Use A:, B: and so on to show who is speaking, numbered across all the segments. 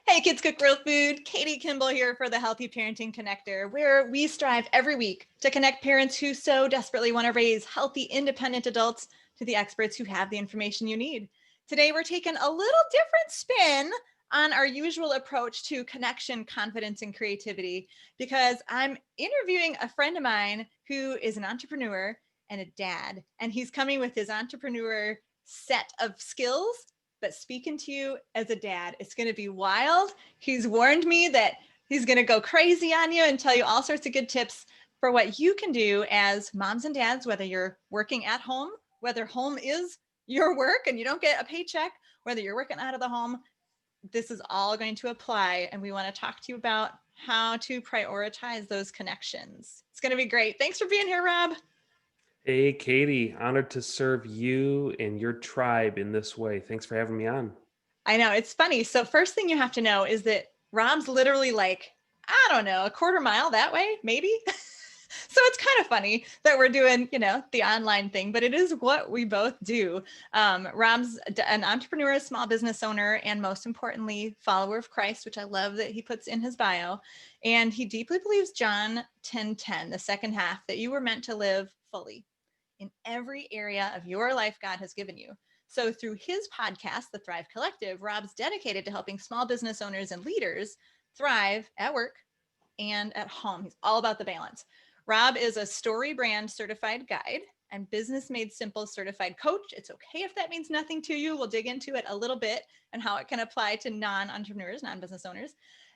A: Hey, Kids Cook Real Food. Katie Kimball here for the Healthy Parenting Connector, where we strive every week to connect parents who so desperately want to raise healthy, independent adults to the experts who have the information you need. Today, we're taking a little different spin on our usual approach to connection, confidence, and creativity, because I'm interviewing a friend of mine who is an entrepreneur and a dad, and he's coming with his entrepreneur set of skills. But speaking to you as a dad, it's going to be wild. He's warned me that he's going to go crazy on you and tell you all sorts of good tips for what you can do as moms and dads, whether you're working at home, whether home is your work and you don't get a paycheck, whether you're working out of the home. This is all going to apply. And we want to talk to you about how to prioritize those connections. It's going to be great. Thanks for being here, Rob.
B: Hey, Katie, honored to serve you and your tribe in this way. Thanks for having me on.
A: I know, it's funny. So first thing you have to know is that Rob's literally like, I don't know, a quarter mile that way, maybe. So it's kind of funny that we're doing, the online thing, but it is what we both do. Rob's an entrepreneur, small business owner, and most importantly, follower of Christ, which I love that he puts in his bio. And he deeply believes John 10:10, the second half, that you were meant to live fully in every area of your life God has given you. So through his podcast, The Thrive Collective, Rob's dedicated to helping small business owners and leaders thrive at work and at home. He's all about the balance. Rob is a Storybrand certified guide and Business Made Simple certified coach. It's okay if that means nothing to you. We'll dig into it a little bit and how it can apply to non-entrepreneurs, non-business owners.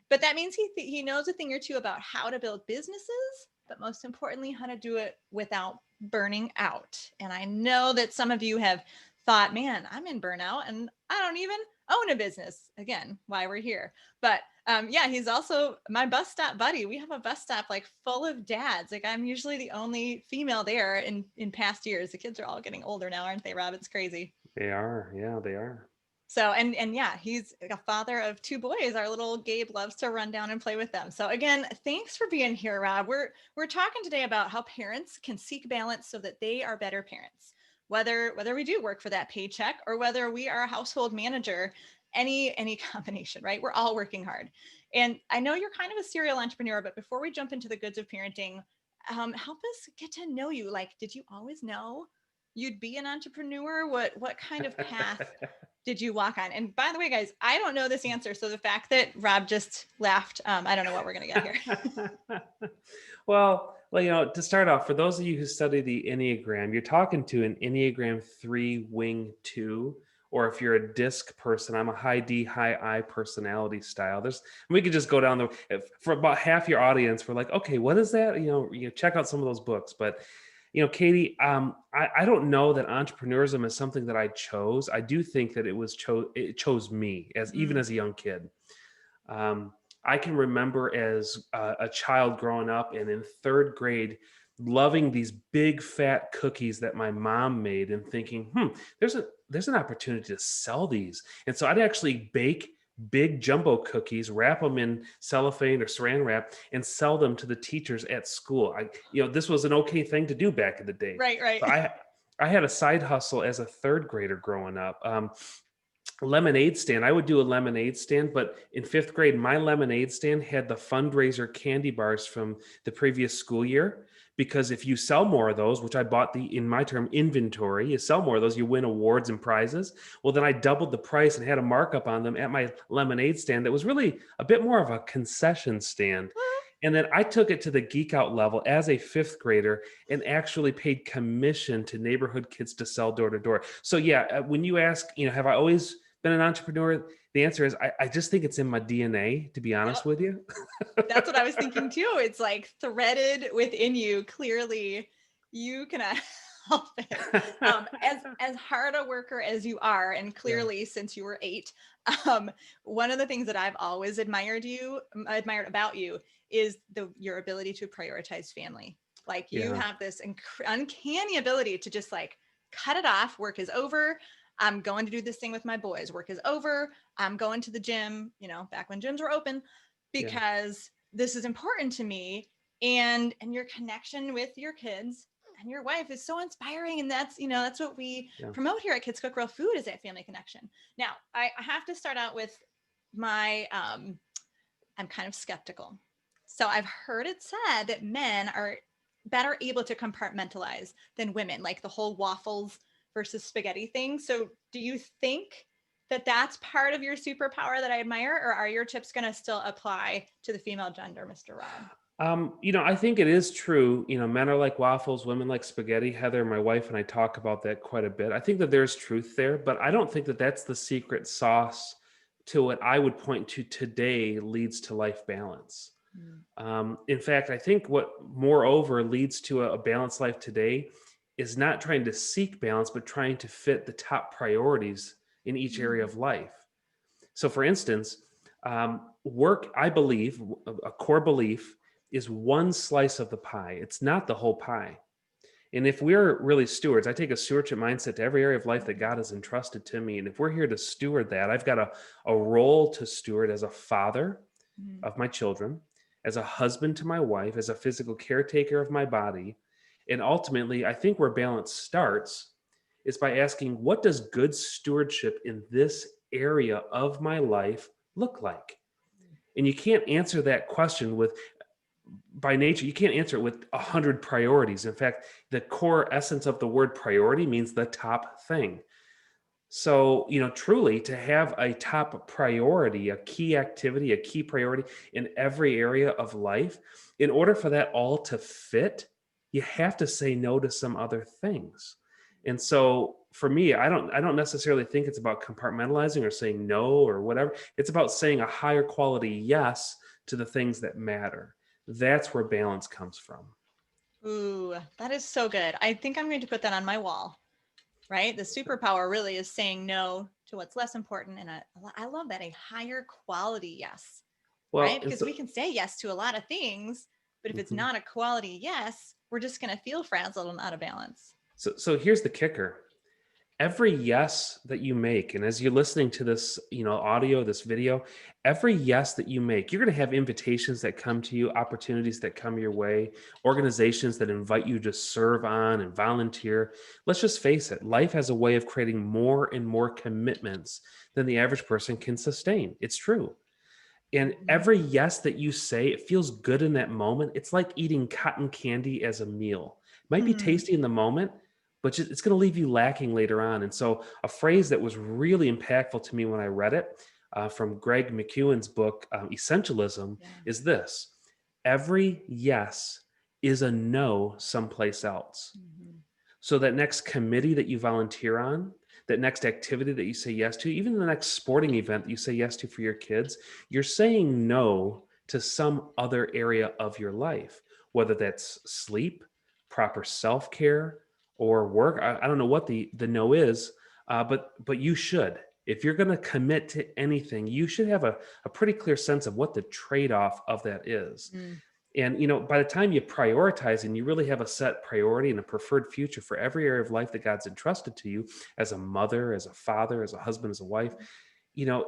A: But that means he knows a thing or two about how to build businesses, but most importantly, how to do it without burning out. And I know that some of you have thought, man, I'm in burnout and I don't even own a business. Again, why we're here. But yeah, he's also my bus stop buddy. We have a bus stop like full of dads. Like I'm usually the only female there in past years. The kids are all getting older now, aren't they, Rob? It's crazy.
B: They are. Yeah, they are.
A: So, and yeah, he's a father of two boys. Our little Gabe loves to run down and play with them. So again, thanks for being here, Rob. We're talking today about how parents can seek balance so that they are better parents. Whether we do work for that paycheck or whether we are a household manager, any combination, right? We're all working hard. And I know you're kind of a serial entrepreneur, but before we jump into the goods of parenting, help us get to know you. Like, did you always know you'd be an entrepreneur? What kind of path did you walk on? And by the way, guys, I don't know this answer. So the fact that Rob just laughed, I don't know what we're going to get here.
B: Well, to start off, for those of you who study the Enneagram, you're talking to an Enneagram 3 wing 2, or if you're a disc person, I'm a high D, high I personality style. We could just go down for about half your audience. We're like, okay, what is that? You check out some of those books, but Katie, I don't know that entrepreneurism is something that I chose. I do think that it chose me even as a young kid. I can remember as a child growing up and in third grade, loving these big fat cookies that my mom made and thinking, there's an opportunity to sell these. And so I'd actually bake big jumbo cookies, wrap them in cellophane or saran wrap, and sell them to the teachers at school. This was an okay thing to do back in the day.
A: Right.
B: So I had a side hustle as a third grader growing up. Lemonade stand. I would do a lemonade stand, but in fifth grade, my lemonade stand had the fundraiser candy bars from the previous school year. Because if you sell more of those, which I bought in my term, inventory, you sell more of those, you win awards and prizes. Well, then I doubled the price and had a markup on them at my lemonade stand that was really a bit more of a concession stand. And then I took it to the geek out level as a fifth grader and actually paid commission to neighborhood kids to sell door to door. So yeah, when you ask, have I always been an entrepreneur? The answer is I just think it's in my DNA, to be honest with you.
A: That's what I was thinking too. It's like threaded within you. Clearly, you cannot help it. As hard a worker as you are, and clearly since you were 8, one of the things that I've always admired about you is your ability to prioritize family. Like you have this uncanny ability to just like cut it off. Work is over. I'm going to do this thing with my boys. Work is over. I'm going to the gym, back when gyms were open, because this is important to me. And your connection with your kids and your wife is so inspiring. And that's what we promote here at Kids Cook Real Food, is that family connection. Now, I have to start out with I'm kind of skeptical. So I've heard it said that men are better able to compartmentalize than women, like the whole waffles versus spaghetti thing. So do you think that that's part of your superpower that I admire, or are your tips going to still apply to the female gender, Mr. Rob?
B: I think it is true. Men are like waffles, women like spaghetti. Heather, my wife, and I talk about that quite a bit. I think that there's truth there, but I don't think that that's the secret sauce to what I would point to today leads to life balance.
A: Mm.
B: In fact, I think what moreover leads to a balanced life today is not trying to seek balance, but trying to fit the top priorities in each area
A: Mm.
B: of life. So, for instance, work, I believe, a core belief is one slice of the pie. It's not the whole pie. And if we're really stewards, I take a stewardship mindset to every area of life that God has entrusted to me. And if we're here to steward that, I've got a role to steward as a father
A: Mm.
B: of my children, as a husband to my wife, as a physical caretaker of my body. And ultimately, I think where balance starts is by asking, what does good stewardship in this area of my life look like? And you can't answer that question with, by nature, you can't answer it with 100 priorities. In fact, the core essence of the word priority means the top thing. So, truly to have a top priority, a key activity, a key priority in every area of life, in order for that all to fit, you have to say no to some other things. And so for me, I don't necessarily think it's about compartmentalizing or saying no or whatever. It's about saying a higher quality yes to the things that matter. That's where balance comes from.
A: Ooh, that is so good. I think I'm going to put that on my wall, right? The superpower really is saying no to what's less important. And I love that, a higher quality yes,
B: Well,
A: right?
B: and
A: Because
B: so,
A: we can say yes to a lot of things, but if it's
B: mhm.
A: not a quality yes, we're just going to feel frazzled and out of balance.
B: So here's the kicker. Every yes that you make, and as you're listening to this, audio, this video, every yes that you make, you're going to have invitations that come to you, opportunities that come your way, organizations that invite you to serve on and volunteer. Let's just face it, life has a way of creating more and more commitments than the average person can sustain. It's true. And
A: Mhm.
B: every yes that you say, it feels good in that moment. It's like eating cotton candy as a meal. It might be
A: Hmm.
B: tasty in the moment, but it's going to leave you lacking later on. And so, a phrase that was really impactful to me when I read it from Greg McEwen's book, Essentialism,
A: Yeah.
B: is this: every yes is a no someplace else.
A: Hmm.
B: So that next committee that you volunteer on, that next activity that you say yes to, even the next sporting event that you say yes to for your kids, you're saying no to some other area of your life, whether that's sleep, proper self-care, or work. I don't know what the no is, but you should. If you're going to commit to anything, you should have a pretty clear sense of what the trade-off of that is.
A: Mm.
B: And by the time you prioritize and you really have a set priority and a preferred future for every area of life that God's entrusted to you, as a mother, as a father, as a husband, as a wife,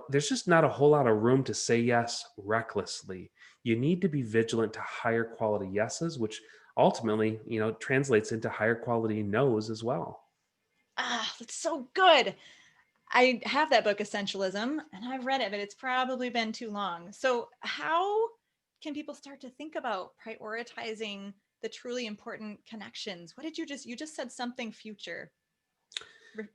B: there's just not a whole lot of room to say yes recklessly. You need to be vigilant to higher quality yeses, which ultimately, translates into higher quality nos as well.
A: Ah, that's so good. I have that book, Essentialism, and I've read it, but it's probably been too long. So, how can people start to think about prioritizing the truly important connections? What did you just said something future,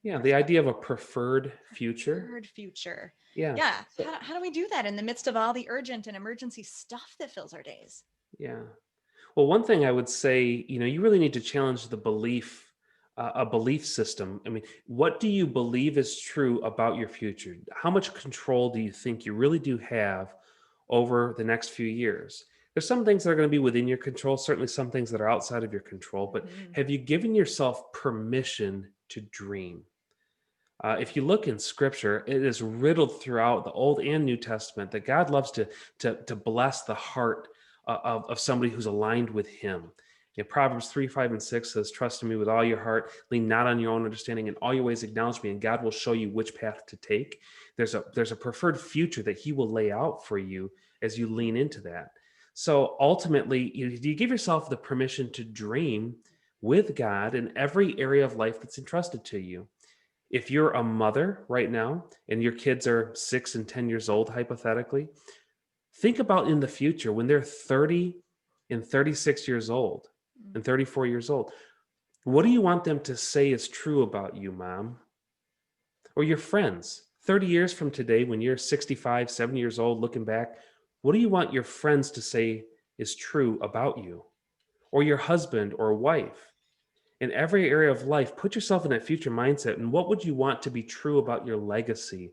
B: Yeah, the
A: perspective,
B: idea of a preferred future.
A: preferred future.
B: Yeah.
A: Yeah.
B: So,
A: How do we do that in the midst of all the urgent and emergency stuff that fills our days?
B: yeah. Well, one thing I would say, you really need to challenge the a belief system. I mean, what do you believe is true about your future? How much control do you think you really do have over the next few years? There's some things that are going to be within your control, certainly some things that are outside of your control, but
A: Mhm.
B: have you given yourself permission to dream? If you look in scripture, it is riddled throughout the Old and New Testament that God loves to bless the heart of somebody who's aligned with Him. Proverbs 3, 5, and 6 says, "Trust in me with all your heart, lean not on your own understanding, in all your ways acknowledge me, and God will show you which path to take." There's a preferred future that He will lay out for you as you lean into that. So ultimately, do you give yourself the permission to dream with God in every area of life that's entrusted to you? If you're a mother right now and your kids are 6 and 10 years old, hypothetically, think about in the future when they're 30 and 36 years old
A: Mm.
B: and 34 years old. What do you want them to say is true about you, mom? Or your friends? 30 years from today, when you're 65, 70 years old, looking back, what do you want your friends to say is true about you? Or your husband or wife? In every area of life, put yourself in that future mindset. And what would you want to be true about your legacy,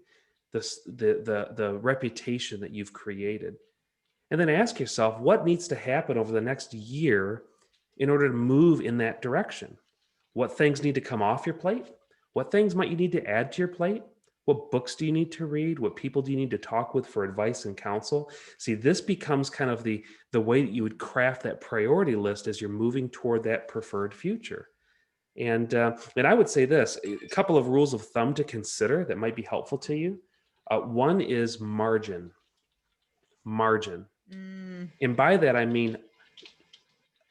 B: the reputation that you've created? And then ask yourself, what needs to happen over the next year in order to move in that direction? What things need to come off your plate? What things might you need to add to your plate? What books do you need to read? What people do you need to talk with for advice and counsel? See, this becomes kind of the way that you would craft that priority list as you're moving toward that preferred future. And I would say this: a couple of rules of thumb to consider that might be helpful to you. One is margin. Margin.
A: Mm,
B: And by that, I mean,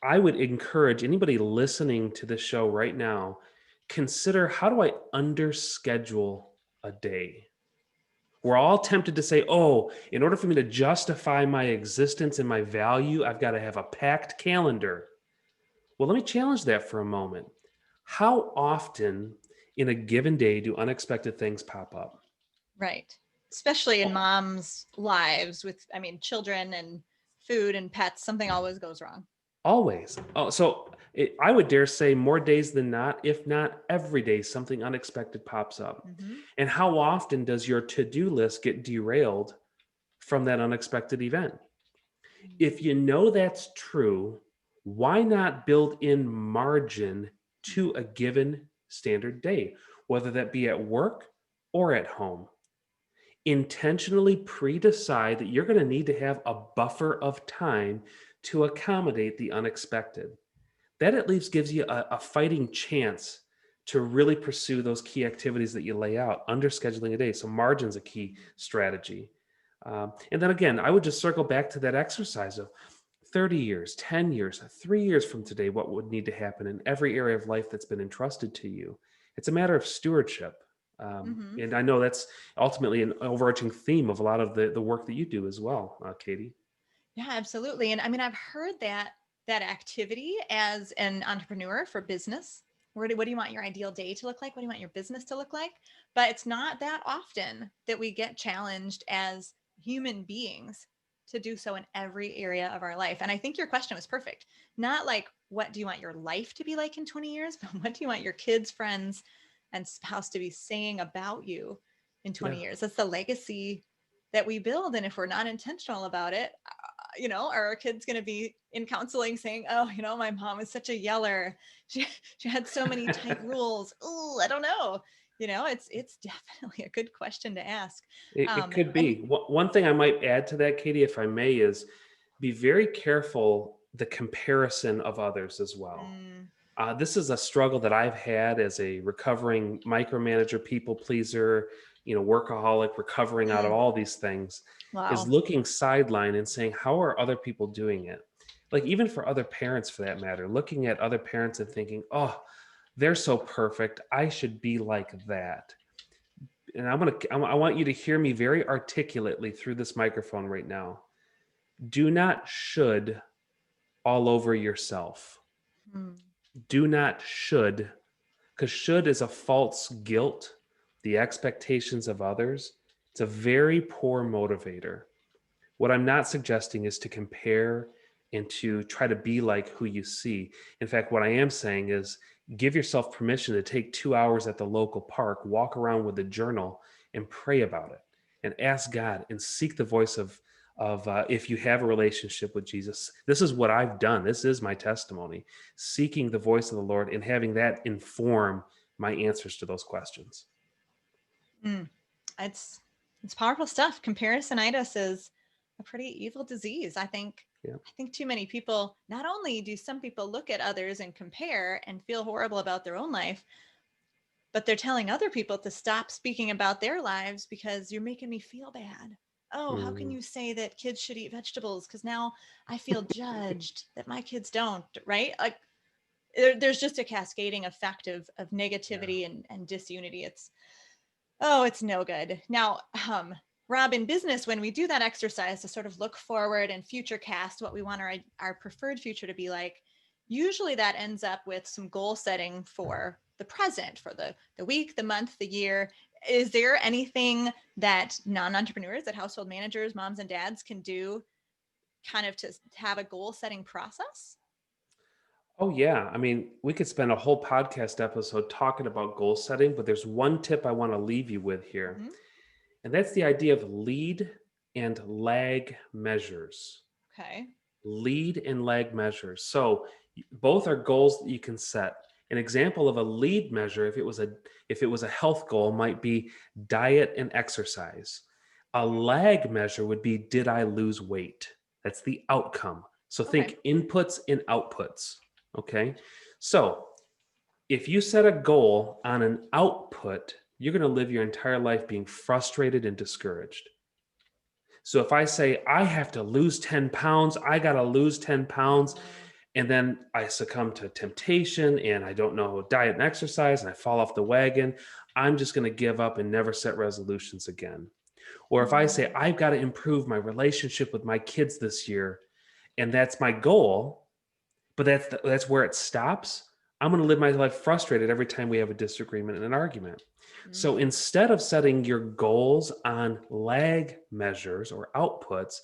B: I would encourage anybody listening to the show right now, consider, how do I underschedule a day? We're all tempted to say, oh, in order for me to justify my existence and my value, I've got to have a packed calendar. Well, let me challenge that for a moment. How often in a given day do unexpected things pop up?
A: right. Especially in moms' lives with, I mean, children and food and pets, something always goes wrong.
B: Always. Oh, so I would dare say more days than not, if not every day, something unexpected pops up.
A: Hmm.
B: And how often does your to-do list get derailed from that unexpected event? If you know that's true, why not build in margin to a given standard day, whether that be at work or at home? Intentionally pre-decide that you're going to need to have a buffer of time to accommodate the unexpected. That at least gives you a fighting chance to really pursue those key activities that you lay out under scheduling a day. So margin's a key strategy. And then again, I would just circle back to that exercise of 30 years, 10 years, 3 years from today, what would need to happen in every area of life that's been entrusted to you. It's a matter of stewardship.
A: Hmm.
B: And I know that's ultimately an overarching theme of a lot of the work that you do as well, Katie.
A: Yeah, absolutely. And I mean, I've heard that activity as an entrepreneur for business. What do you want your ideal day to look like? What do you want your business to look like? But it's not that often that we get challenged as human beings to do so in every area of our life. And I think your question was perfect. Not like, what do you want your life to be like in 20 years, but what do you want your kids, friends, and spouse to be saying about you in
B: Yeah.
A: 20 years? That's the legacy that we build. And if we're not intentional about it, are our kids going to be in counseling saying, oh, my mom was such a yeller. She had so many tight rules. Oh, I don't know. It's definitely a good question to ask.
B: It could
A: And
B: be. One thing I might add to that, Katie, if I may, is be very careful the comparison of others as well.
A: mm,
B: This is a struggle that I've had as a recovering micromanager, people pleaser, workaholic, recovering out of
A: mm,
B: all these things, is
A: wow.
B: looking sideline and saying, how are other people doing it? Like, even for other parents for that matter, looking at other parents and thinking, oh, they're so perfect, I should be like that. And I want you to hear me very articulately through this microphone right now. Do not should all over yourself.
A: Mm,
B: Do not should, because should is a false guilt, the expectations of others. It's a very poor motivator. What I'm not suggesting is to compare and to try to be like who you see. In fact, what I am saying is give yourself permission to take 2 hours at the local park, walk around with a journal, and pray about it, and ask God and seek the voice of if you have a relationship with Jesus. This is what I've done. This is my testimony, seeking the voice of the Lord and having that inform my answers to those questions.
A: mm. It's it's powerful stuff. Comparisonitis is a pretty evil disease.
B: Yeah.
A: I think too many people, not only do some people look at others and compare and feel horrible about their own life, but they're telling other people to stop speaking about their lives because you're making me feel bad. Oh, how can
B: Mm.
A: you say that kids should eat vegetables? Because now I feel judged that my kids don't, right? Like, there's just a cascading effect of negativity and disunity. It's no good. Now, Rob, in business, when we do that exercise to sort of look forward and future cast what we want our preferred future to be like, usually that ends up with some goal setting for the present, for the week, the month, the year. Is there anything that non-entrepreneurs, that household managers, moms and dads can do kind of to have a goal setting process?
B: Oh, yeah. I mean, we could spend a whole podcast episode talking about goal setting, but there's one tip I want to leave you with here.
A: Mm-hmm.
B: And that's the idea of lead and lag measures.
A: Okay.
B: Lead and lag measures. So both are goals that you can set. An example of a lead measure, if it was a health goal, might be diet and exercise. A lag measure would be, did I lose weight? That's the outcome. So think inputs and outputs. Okay. So if you set a goal on an output, you're going to live your entire life being frustrated and discouraged. So if I say, I have to lose 10 pounds, I got to lose 10 pounds, and then I succumb to temptation and I don't know diet and exercise and I fall off the wagon, I'm just going to give up and never set resolutions again. Or if I say, I've got to improve my relationship with my kids this year, and that's my goal, but that's where it stops, I'm going to live my life frustrated every time we have a disagreement and an argument. So instead of setting your goals on lag measures or outputs,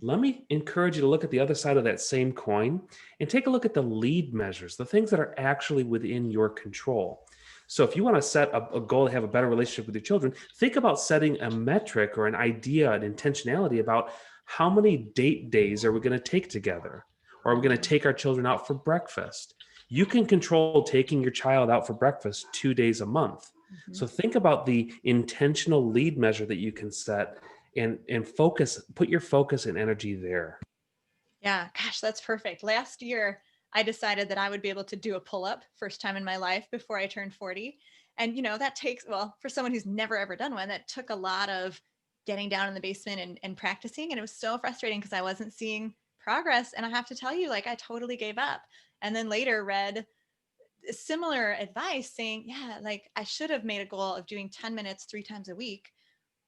B: let me encourage you to look at the other side of that same coin and take a look at the lead measures, the things that are actually within your control. So if you want to set a goal to have a better relationship with your children, think about setting a metric or an idea, an intentionality about how many date days are we going to take together? Or are we going to take our children out for breakfast? You can control taking your child out for breakfast 2 days a month. So think about the intentional lead measure that you can set and put your focus and energy there.
A: Yeah, gosh, that's perfect. Last year, I decided that I would be able to do a pull-up first time in my life before I turned 40. And, that takes, well, for someone who's never ever done one, that took a lot of getting down in the basement and practicing. And it was so frustrating because I wasn't seeing progress. And I have to tell you, like, I totally gave up. And then later read similar advice saying, yeah, like I should have made a goal of doing 10 minutes 3 times a week,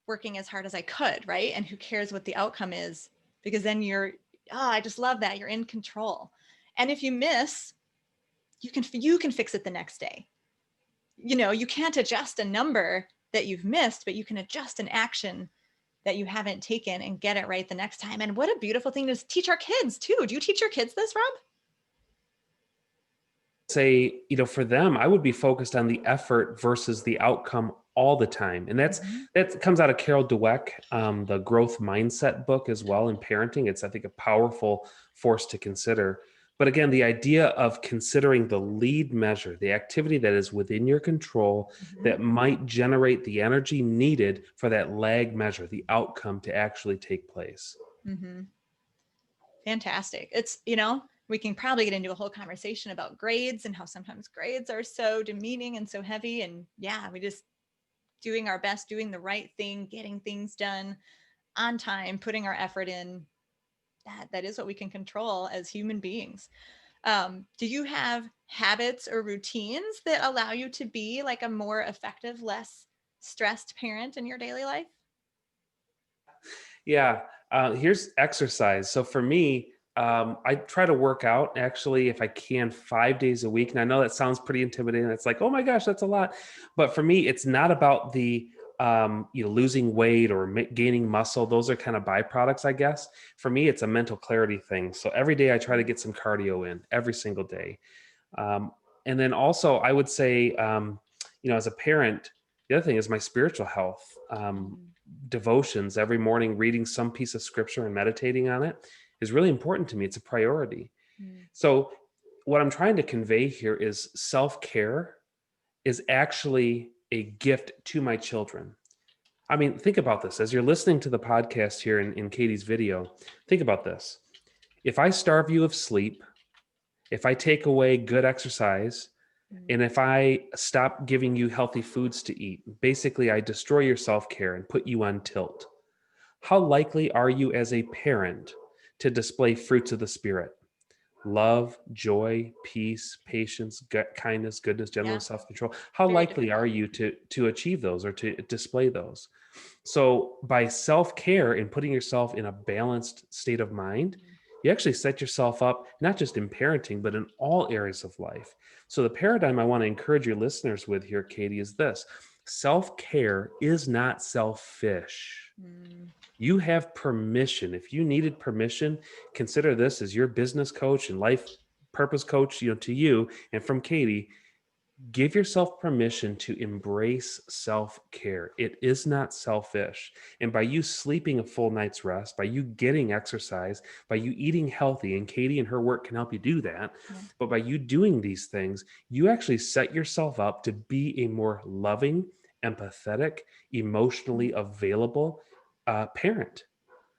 A: working as hard as I could, right? And who cares what the outcome is? Because then I just love that. You're in control. And if you miss, you can fix it the next day. You can't adjust a number that you've missed, but you can adjust an action that you haven't taken and get it right the next time. And what a beautiful thing to teach our kids too. Do you teach your kids this, Rob?
B: Say, for them, I would be focused on the effort versus the outcome all the time. And that comes out of Carol Dweck, the growth mindset book as well in parenting. It's, I think, a powerful force to consider. But again, the idea of considering the lead measure, the activity that is within your control that might generate the energy needed for that lag measure, the outcome to actually take place.
A: Fantastic. It's, we can probably get into a whole conversation about grades and how sometimes grades are so demeaning and so heavy. And yeah, we just doing our best, doing the right thing, getting things done on time, putting our effort in. That is what we can control as human beings. Do you have habits or routines that allow you to be like a more effective, less stressed parent in your daily life?
B: Yeah. Here's exercise. So for me, I try to work out actually, if I can, 5 days a week. And I know that sounds pretty intimidating. It's like, oh my gosh, that's a lot. But for me, it's not about the, losing weight or gaining muscle. Those are kind of byproducts, I guess. For me, it's a mental clarity thing. So every day I try to get some cardio in every single day. And then also I would say, as a parent, the other thing is my spiritual health. Devotions every morning, reading some piece of scripture and meditating on it is really important to me. It's a priority. So what I'm trying to convey here is self-care is actually a gift to my children. I mean, think about this. As you're listening to the podcast here in Katie's video, think about this. If I starve you of sleep, if I take away good exercise, and if I stop giving you healthy foods to eat, basically I destroy your self-care and put you on tilt. How likely are you as a parent to display fruits of the Spirit? love, joy, peace, patience, kindness, goodness,
A: Yeah,
B: gentleness, self-control. How
A: very
B: likely are
A: difficult.
B: you to achieve those or to display those? So by self-care and putting yourself in a balanced state of mind,
A: Mm.
B: you actually set yourself up not just in parenting, but in all areas of life. So the paradigm I want to encourage your listeners with here, Katie, is this: self-care is not selfish.
A: Mm.
B: You have permission. If you needed permission, consider this as your business coach and life purpose coach, to you and from Katie. Give yourself permission to embrace self-care. It is not selfish. And by you sleeping a full night's rest, by you getting exercise, by you eating healthy, and Katie and her work can help you do that,
A: Yeah.
B: but by you doing these things, you actually set yourself up to be a more loving, empathetic, emotionally
A: Mm.
B: available parent.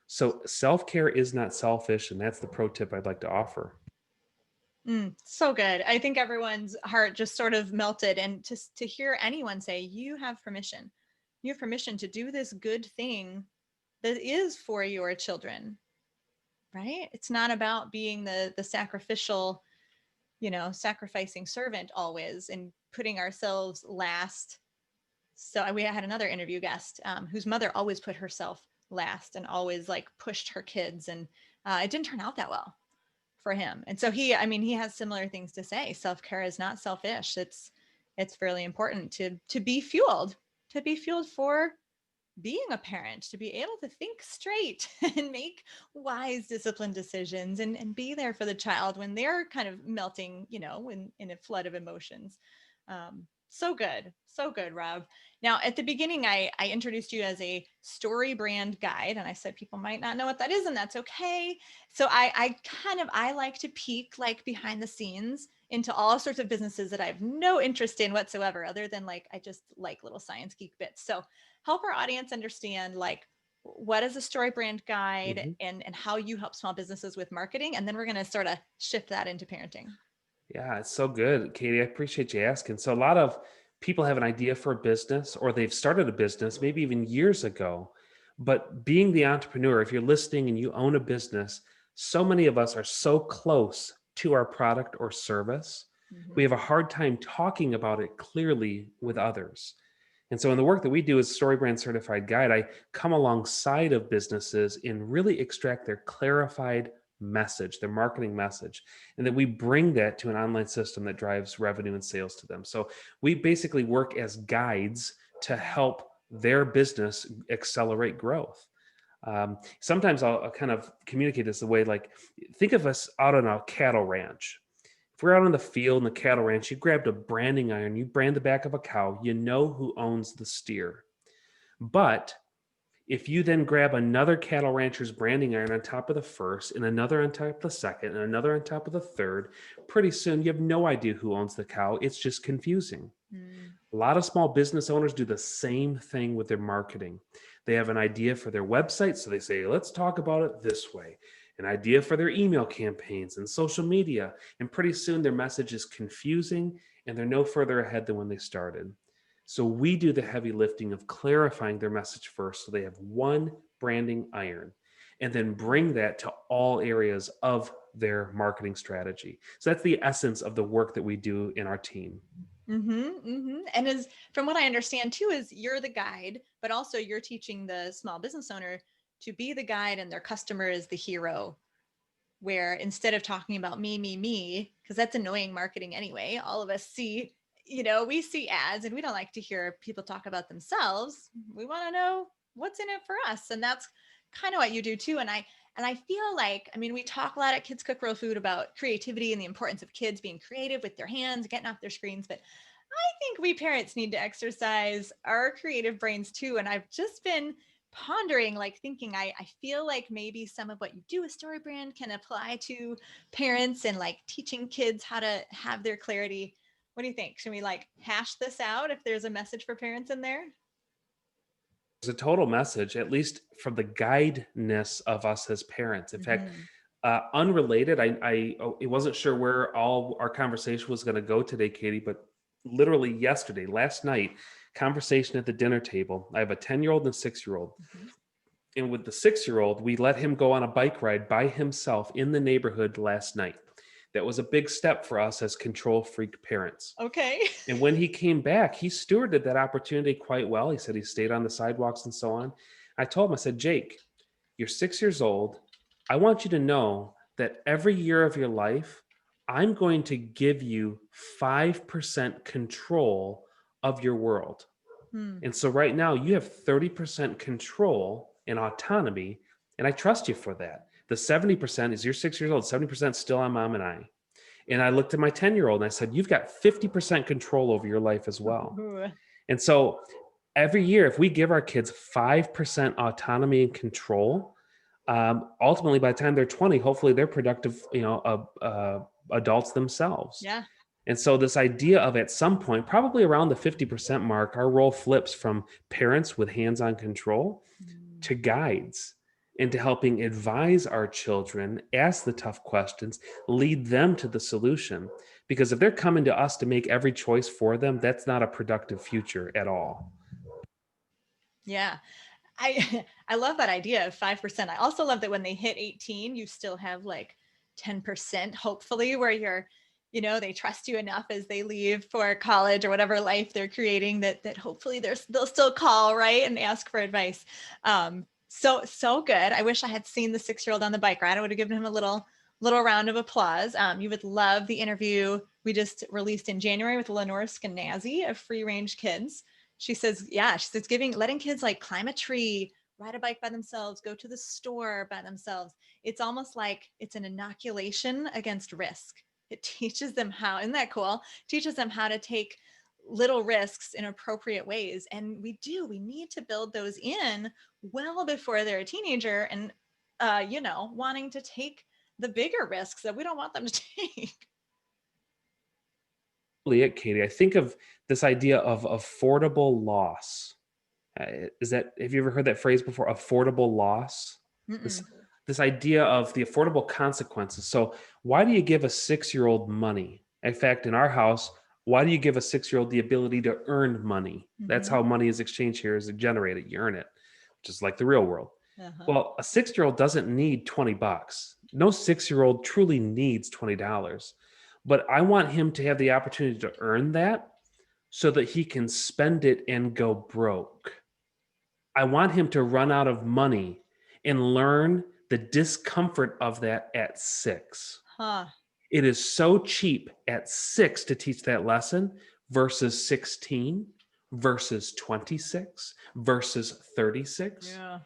B: So self-care is not selfish, and that's the pro tip I'd like to offer.
A: So good. I think everyone's heart just sort of melted. And to hear anyone say, you have permission to do this good thing that is for your children, right? It's not about being the sacrificial, sacrificing servant always and putting ourselves last. So we had another interview guest whose mother always put herself last and always like pushed her kids, and it didn't turn out that well for him. And so he has similar things to say. Self-care is not selfish. It's really important to be fueled for being a parent, to be able to think straight and make wise, disciplined decisions and be there for the child when they're kind of melting, in a flood of emotions. So good. So good, Rob. Now, at the beginning, I introduced you as a Storybrand guide, and I said people might not know what that is, and that's okay. So I like to peek like behind the scenes into all sorts of businesses that I have no interest in whatsoever, other than like I just like little science geek bits. So help our audience understand like what is a Storybrand guide
B: Mhm.
A: and how you help small businesses with marketing, and then we're going to sort of shift that into parenting.
B: Yeah, it's so good, Katie. I appreciate you asking. So, a lot of people have an idea for a business or they've started a business maybe even years ago. But being the entrepreneur, if you're listening and you own a business, so many of us are so close to our product or service, we
A: Mm-hmm.
B: have a hard time talking about it clearly with others. And so, in the work that we do as Storybrand Certified Guide, I come alongside of businesses and really extract their clarified message, their marketing message, and then we bring that to an online system that drives revenue and sales to them. So we basically work as guides to help their business accelerate growth. Sometimes I'll kind of communicate this the way, like, think of us out on a cattle ranch. If we're out on the field in the cattle ranch, you grabbed a branding iron, you brand the back of a cow, you know who owns the steer. But if you then grab another cattle rancher's branding iron on top of the first, and another on top of the second, and another on top of the third, pretty soon you have no idea who owns the cow. It's just confusing.
A: Mm.
B: A lot of small business owners do the same thing with their marketing. They have an idea for their website, so they say, let's talk about it this way. An idea for their email campaigns and social media, and pretty soon their message is confusing and they're no further ahead than when they started. So we do the heavy lifting of clarifying their message first so they have one branding iron, and then bring that to all areas of their marketing strategy. So that's the essence of the work that we do in our team.
A: And as from what I understand too, is you're the guide, but also you're teaching the small business owner to be the guide and their customer is the hero. Where instead of talking about me, because that's annoying marketing anyway, all of us see, we see ads and we don't like to hear people talk about themselves. We want to know what's in it for us. And that's kind of what you do too. And I feel like, I mean, we talk a lot at Kids Cook Real Food about creativity and the importance of kids being creative with their hands, getting off their screens. But I think we parents need to exercise our creative brains too. And I've just been pondering, like thinking, I feel like maybe some of what you do with Storybrand can apply to parents and like teaching kids how to have their clarity. What do you think? Should we like hash this out if there's a message for parents in there?
B: There's a total message, at least from the guideness of us as parents. In fact,
A: Mm-hmm.
B: unrelated, I wasn't sure where all our conversation was going to go today, Katie, but literally yesterday, last night, conversation at the dinner table. I have a 10-year-old and a 6-year-old.
A: Mm-hmm.
B: And with the 6-year-old, we let him go on a bike ride by himself in the neighborhood last night. That was a big step for us as control freak parents.
A: Okay.
B: And when he came back, he stewarded that opportunity quite well. He said he stayed on the sidewalks and so on. I told him, I said, Jake, you're 6 years old. I want you to know that every year of your life, I'm going to give you 5% control of your world.
A: Hmm.
B: And so right now you have 30% control and autonomy, and I trust you for that. The 70% is you're 6 years old, 70% still on mom and I. And I looked at my 10-year-old and I said, you've got 50% control over your life as well.
A: Ooh.
B: And so every year, if we give our kids 5% autonomy and control, ultimately by the time they're 20, hopefully they're productive, adults themselves.
A: Yeah.
B: And so this idea of at some point, probably around the 50% mark, our role flips from parents with hands-on control to guides, into helping advise our children, ask the tough questions, lead them to the solution. Because if they're coming to us to make every choice for them, that's not a productive future at all.
A: Yeah. I love that idea of 5%. I also love that when they hit 18, you still have like 10%, hopefully, where they trust you enough as they leave for college or whatever life they're creating that hopefully they'll still call, right, and ask for advice. So good. I wish I had seen the 6-year-old on the bike ride. I would have given him a little round of applause. You would love the interview we just released in January with Lenore Skenazy of Free Range Kids. She says letting kids like climb a tree, ride a bike by themselves, go to the store by themselves. It's almost like it's an inoculation against risk. It teaches them how, isn't that cool? Teaches them how to take little risks in appropriate ways. And we need to build those in well before they're a teenager and, wanting to take the bigger risks that we don't want them to take.
B: It, Katie, I think of this idea of affordable loss. Have you ever heard that phrase before? Affordable loss. This idea of the affordable consequences. So why do you give a 6-year-old money? In fact, in our house, why do you give a 6-year-old the ability to earn money? That's how money is exchanged here, is generated. You earn it, just like the real world. Well, a 6-year-old doesn't need $20. No 6-year-old truly needs $20. But I want him to have the opportunity to earn that so that he can spend it and go broke. I want him to run out of money and learn the discomfort of that at 6. It is so cheap at 6 to teach that lesson versus 16, versus 26, versus 36.
A: Yeah.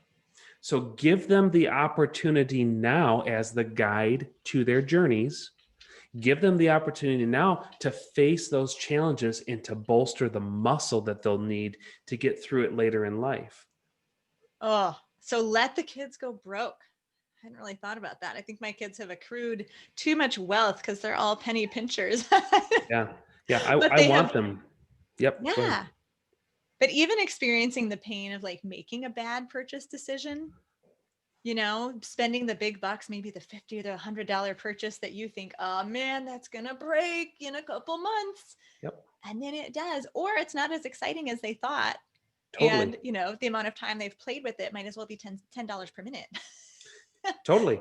B: So give them the opportunity now as the guide to their journeys. Give them the opportunity now to face those challenges and to bolster the muscle that they'll need to get through it later in life.
A: Oh, so let the kids go broke. I hadn't really thought about that. I think my kids have accrued too much wealth because they're all penny pinchers.
B: Yeah. I want them. Yep.
A: Yeah. But even experiencing the pain of like making a bad purchase decision, spending the big bucks, maybe the $50 or the $100 purchase that you think, oh man, that's going to break in a couple months.
B: Yep.
A: And then it does, or it's not as exciting as they thought.
B: Totally.
A: And, the amount of time they've played with it might as well be $10 per minute.
B: Totally.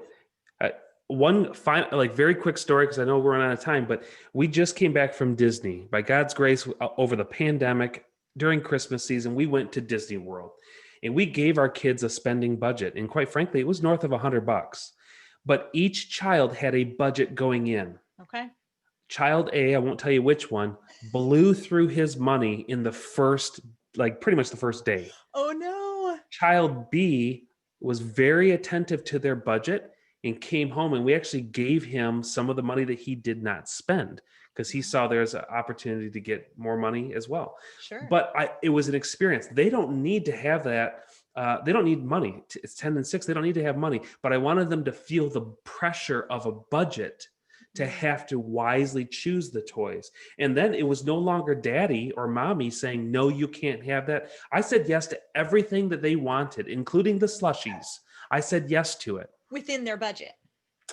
B: One final, very quick story, because I know we're running out of time, but we just came back from Disney. By God's grace, over the pandemic, during Christmas season, we went to Disney World. And we gave our kids a spending budget. And quite frankly, it was north of $100. But each child had a budget going in.
A: Okay.
B: Child A, I won't tell you which one, blew through his money in the first, pretty much the first day.
A: Oh, no.
B: Child B was very attentive to their budget and came home, and we actually gave him some of the money that he did not spend because he saw there's an opportunity to get more money as well.
A: Sure.
B: But it was an experience. They don't need to have that. They don't need money. It's 10 and 6. They don't need to have money. But I wanted them to feel the pressure of a budget to have to wisely choose the toys. And then it was no longer daddy or mommy saying, no, you can't have that. I said yes to everything that they wanted, including the slushies. I said yes to it.
A: Within their budget.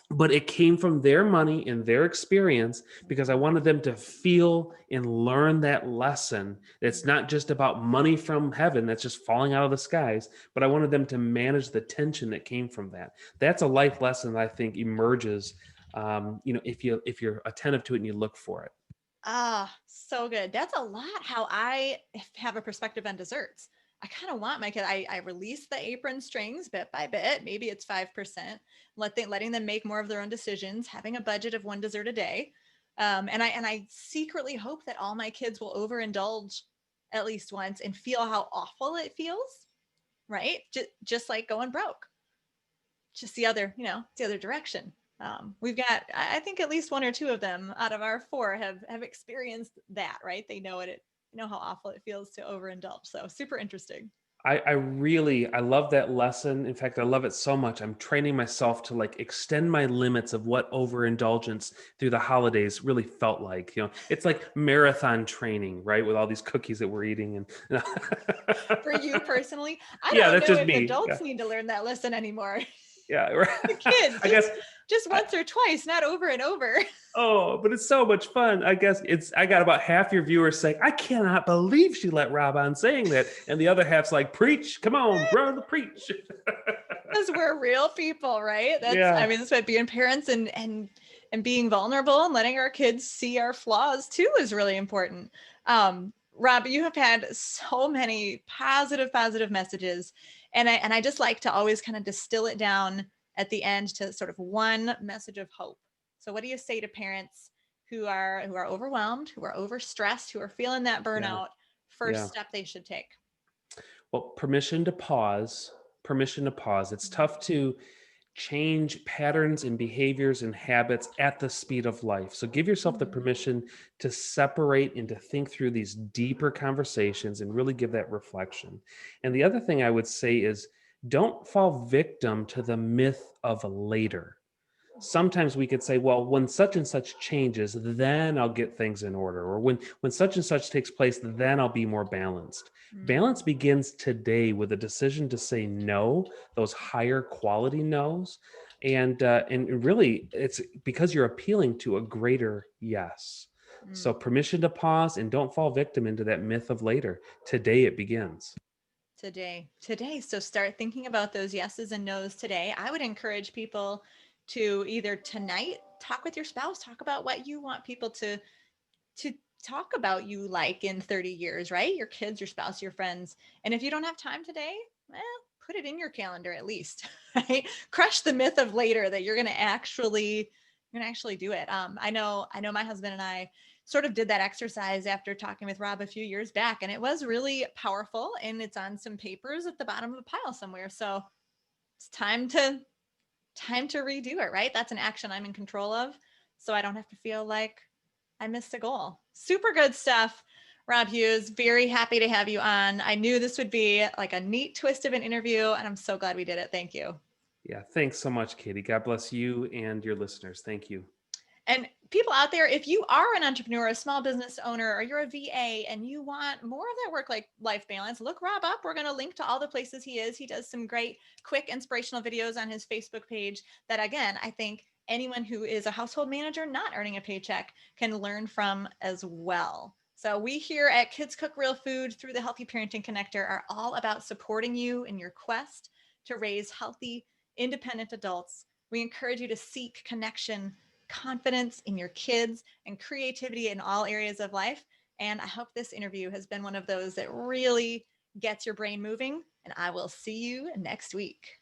B: But it came from their money and their experience, because I wanted them to feel and learn that lesson. It's not just about money from heaven that's just falling out of the skies, but I wanted them to manage the tension that came from that. That's a life lesson that I think emerges if you're attentive to it and you look for it.
A: Ah, so good. That's a lot how I have a perspective on desserts. I kind of want my kid, I release the apron strings bit by bit. Maybe it's 5%, letting them make more of their own decisions, having a budget of one dessert a day. And I secretly hope that all my kids will overindulge at least once and feel how awful it feels, right? Just like going broke, just the other direction. We've got, I think, at least one or two of them out of our four have experienced that, right? They know know how awful it feels to overindulge. So super interesting.
B: I love that lesson. In fact, I love it so much. I'm training myself to like extend my limits of what overindulgence through the holidays really felt like. It's like marathon training, right? With all these cookies that we're eating and
A: For you personally, I
B: yeah,
A: don't
B: that's
A: know
B: just
A: if
B: me. Yeah.
A: adults need to learn that lesson anymore.
B: Yeah,
A: The
B: right.
A: kids,
B: I guess
A: just
B: I,
A: once or twice, not over and over.
B: oh, but it's so much fun. I guess I got about half your viewers saying, I cannot believe she let Rob on saying that. And the other half's like, preach, come on, brother, preach.
A: Because we're real people, right?
B: Yeah.
A: That's what being parents and being vulnerable and letting our kids see our flaws too is really important. Rob, you have had so many positive messages, and I just like to always kind of distill it down at the end to sort of one message of hope. So, what do you say to parents who are overwhelmed, who are overstressed, who are feeling that
B: Yeah.
A: burnout? First
B: Yeah.
A: step they should take.
B: Well, permission to pause. Permission to pause. It's tough to change patterns and behaviors and habits at the speed of life. So give yourself the
A: Mhm.
B: permission to separate and to think through these deeper conversations and really give that reflection. And the other thing I would say is don't fall victim to the myth of later. Sometimes we could say, well, when such and such changes, then I'll get things in order, or when such and such takes place, then I'll be more balanced. Balance
A: Mm.
B: begins today with a decision to say no, those higher quality no's, and really it's because you're appealing to a greater yes. So
A: Mm.
B: permission to pause and don't fall victim into that myth of later. Today it begins.
A: Today. So start thinking about those yeses and nos today. I would encourage people to either tonight talk with your spouse, talk about what you want people to talk about you like in 30 years, right? Your kids, your spouse, your friends. And if you don't have time today, well, put it in your calendar at least, right? Crush the myth of later that you're going to actually do it. I know my husband and I sort of did that exercise after talking with Rob a few years back, and it was really powerful, and it's on some papers at the bottom of a pile somewhere. So it's time to redo it, right? That's an action I'm in control of. So I don't have to feel like I missed a goal. Super good stuff. Rob Hughes, very happy to have you on. I knew this would be like a neat twist of an interview, and I'm so glad we did it. Thank you.
B: Yeah, thanks so much, Katie. God bless you and your listeners. Thank you.
A: And people out there, if you are an entrepreneur, a small business owner, or you're a VA and you want more of that life balance, look Rob up. We're going to link to all the places he is. He does some great, quick, inspirational videos on his Facebook page that, again, I think anyone who is a household manager not earning a paycheck can learn from as well. So we here at Kids Cook Real Food through the Healthy Parenting Connector are all about supporting you in your quest to raise healthy, independent adults. We encourage you to seek connection, confidence in your kids, and creativity in all areas of life. And I hope this interview has been one of those that really gets your brain moving. And I will see you next week.